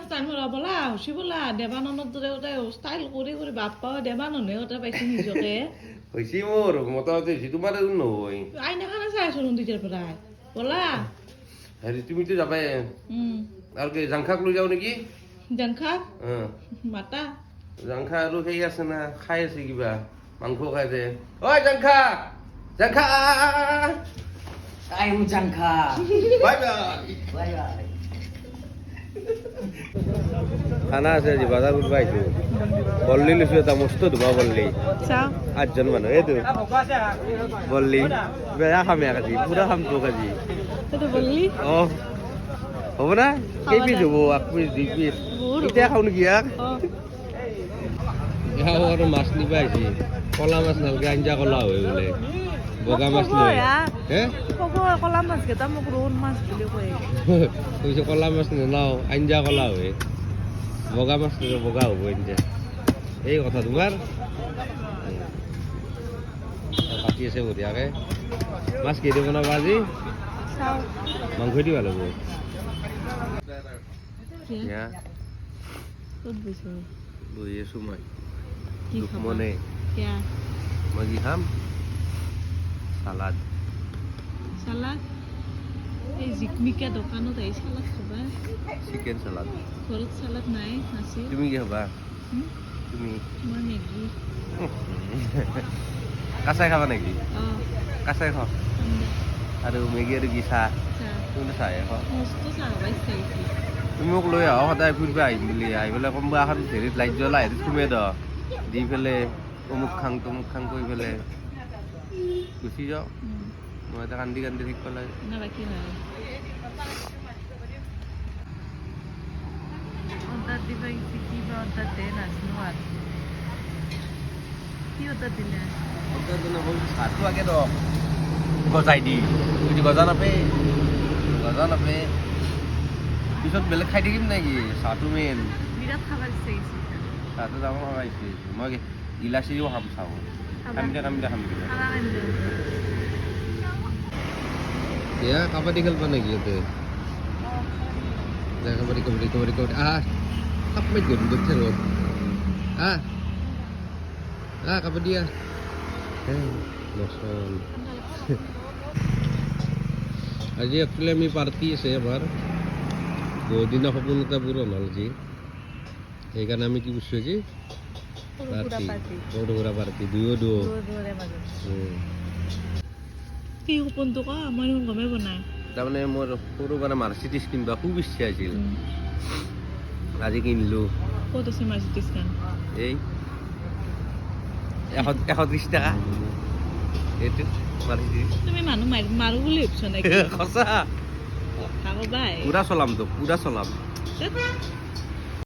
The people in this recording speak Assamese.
স্টাইল মৰা বলা হুচি বলা দেৱানন্দৰ দৰে ওটাই ষ্টাইল কৰি কৰি বাপ্পা দেৱানন্দে ওটা পাইছে নিজকে হৈছে মোৰ মোটামুটি হৈছে তোমাৰ নহয় আইনাখানে চাই আছো নদীৰ পৰাই বলা হেৰি তুমিতো যাবাই আৰু কি জাংখাক লৈ যাওঁ নেকি জাংখা মাতা জাংখা আৰু সেই আছে না খাই আছে কিবা মাংস খাই আছে ঐ জাংখা জাংখা I am Jangka. Bye bye Bye bye. খানা আছে আজি বজাৰ কৰিব আহিছো বল্লি লৈছো এটা মস্ত ধুমা বল্লি চাও 8জন মানুহ এইটো বল্লি বেয়া খাম ইয়াক আজি পুৰা খাম তোক আজি সেইটো বললি অ হ'ব না কেই পিচ হ'ব 1 পিচ 2 পিচ এতিয়া খাওঁ নেকি ইয়াক ইয়াক আৰু মাছ নিবা আহিছে কলা মাছ নালগে আঞ্জা কলা হয় বোলে বগা মাছ লৈ হে কব কলা মাছ কেইটা মোক ৰৌন মাছ বুলি কয় কৈছে কলা মাছ নাও আঞ্জা কলা হয় বগা মাছ বগা হ'ব আঞ্জা এই কথা তোমাৰ কাটি আছে বঢ়িয়াকে মাছ কেইদি বনাবা আজি চাও মাংস দি ভাল হ'ব ক'ত গৈছো বহি আছো মই কি খাবা মনে কিয়া মই কি খাম সালাদ সালাদ এই জিকমিকা দোকানত আহি সালাদ খাবা চিকেন সালাদ ঘৰত সালাদ নাই আছে তুমি কি খাবা তুমি মই মেগী কাঁচাই খাবা নেকি অঁ কাঁচাই খাওঁ আৰু মেগী আৰু কি চাহ তুমি চাহে খাওঁ মস্ত চাহ পাইছে তুমি মোক লৈ আহ সদায় ফুৰিব আহিম বুলি আহি পেলাই কোনোবা এখন হেৰিত লাইট জ্বলা হেৰিত সোমাই দ দি পেলাই অমুক খাং তমুক খাং কৰি পেলাই গুচি যাওঁ মই এটা কান্দি কান্দি থাকিব লাগে না বাকী নাই অৰ্ডাৰ দিবা ইচ্ছি কিবা অৰ্ডাৰ দে নাজানো আৰু কি অৰ্ডাৰ দিলে চাহটো আগে দ গজাই দি বুজি গজা নাপে পিছত বেলেগ খাই থাকিম নেকি চাহটো মেইন বিৰাট খাবাৰ ইচ্ছা গৈছে চাহটো ডাঙৰ খাইছে মই গিলাচিও খাম চাহ খাম দে খানা খাইছে এয়া কাবাডী খেলবা নেকি ইয়াতে কাবাডী আহ কাপ মাৰি গ'ল দেখছে ৰ'দ কাবাডী নচল আজি একচুৱেলি আমি পাৰ্টি আছে আমাৰ বহুত দিনৰ সপোন এটা পূৰণ হ'ল যি সেইকাৰণে আমি কি কৰিছোঁ আজি সৰু সুৰা পাৰ্টি দুয়ো কি সপোনটো ক মই গমেই বনাই তাৰমানে মোৰ সৰু পৰা মাৰ্চিডিজ কিনিবা খুব ইচ্ছা আছিল আজি কিনিলোঁ ক'ত আছে মাৰ্চিডিজ খান এই 130 টকা এইটো মাৰ্চিডিজ তুমি মানুহ মাৰো বুলি ভাবিছ নেকি সঁচা খাব বাই পুৰা চলাম